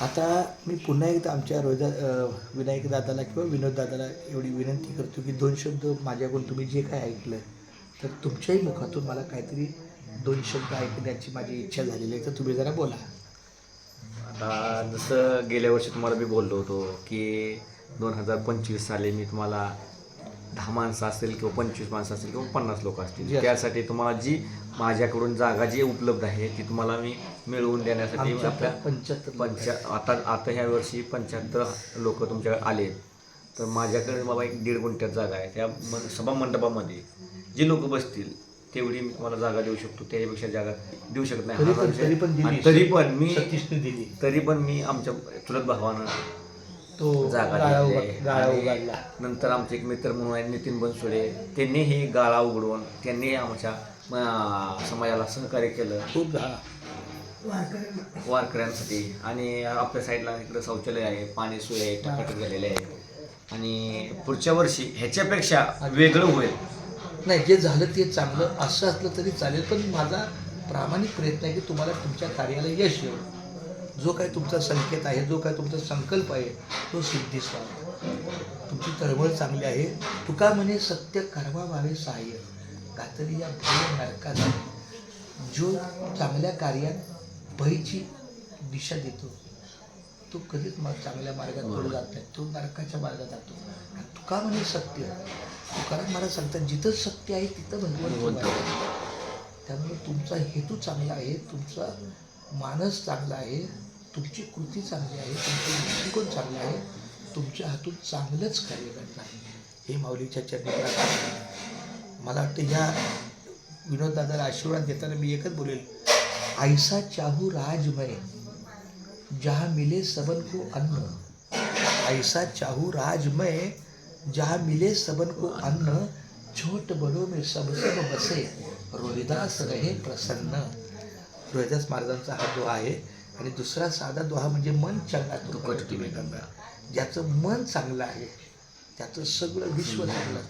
आता मी पुन्हा एकदा आमच्या विनायक दादाला किंवा विनोद दादाला एवढी विनंती करतो की 2 शब्द माझ्याकडून तुम्ही जे काय ऐकलं तर तुमच्याही मुखातून मला काहीतरी 2 शब्द ऐकण्याची माझी इच्छा झालेली आहे, तर तुम्ही जरा बोला. आता जसं गेल्या वर्षी तुम्हाला मी बोललो होतो की 2025 साली मी तुम्हाला 10 माणसं असेल किंवा 25 माणसं असेल किंवा 50 लोक असतील, Yes. त्यासाठी तुम्हाला जी माझ्याकडून जागा जी उपलब्ध आहे ती तुम्हाला मी मिळवून देण्यासाठी आमच्या आपल्या 75 आता ह्या वर्षी 75 लोक तुमच्याकडे आले. तर माझ्याकडे बाबा एक 1.5 गुंठ्यात जागा आहे. त्या सभा मंडपामध्ये जी लोक बसतील तेवढी मी तुम्हाला जागा देऊ शकतो, त्याच्यापेक्षा जागा देऊ शकत नाही. आणि तरी पण मी आमच्या चुलत भावानं तो जागा गाळा आणि उघडला. नंतर आमचे एक मित्र म्हणून आहे नितीन बनसोडे, त्यांनी हे गाळा उघडून त्यांनी आमच्या समाजाला सहकार्य केलं खूप वारकऱ्यांसाठी. आणि आपल्या साईडला इकडं शौचालय आहे, पाणी सोय आहे, टाकाटक झालेले आहे. आणि पुढच्या वर्षी ह्याच्यापेक्षा वेगळं होईल. नाही, जे झालं ते चांगलं असं असलं तरी चालेल, पण माझा प्रामाणिक प्रयत्न आहे की तुम्हाला तुमच्या कार्याला यश येऊ. जो काही तुमचा संकेत आहे, जो काही तुमचा संकल्प आहे तो सिद्धीस व्हावा. तुमची तळमळ चांगली आहे. तुका म्हणे सत्य कर्मा व्हावे सहाय्य, कातरी या भय नरकाचा. जो चांगल्या कार्यात भयची दिशा देतो तो कधीच चांगल्या मार्गात पुढे जात नाही, तो नरकाच्या मार्गात जातो. तुका म्हणे सत्य, तुकाराम मला सांगतात जिथं सत्य आहे तिथं भगवंत आहे. त्यामुळे तुमचा हेतू चांगला आहे, तुमचा मानस चांगला आहे, तुमची कृती चांगली आहे, तुमचं दृष्टिकोन चांगला आहे, तुमच्या हातून चांगलंच कार्य घडलं आहे हे माऊलीच्या चरणी प्रार्थना आहे. मला वाटतं ह्या विनोददादाला आशीर्वाद देताना मी एकच बोलेल, ऐसा चाहू राजमय जहाँ मिले सबन को अन्न, ऐसा चाहू राजमय जहाँ मिले सबन को अन्न, छोट बड़ों में सब सब बसे रोहिदास रहे प्रसन्न. रोहिदास महाराजांचा हा दोहा आहे. आणि दुसरा साधा दोहा म्हणजे मन चंगा तो कष्टी वेगळा. ज्याचं मन चांगलं आहे त्याचं सगळं विश्व चांगलं.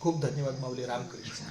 खूप धन्यवाद माऊली. रामकृष्ण.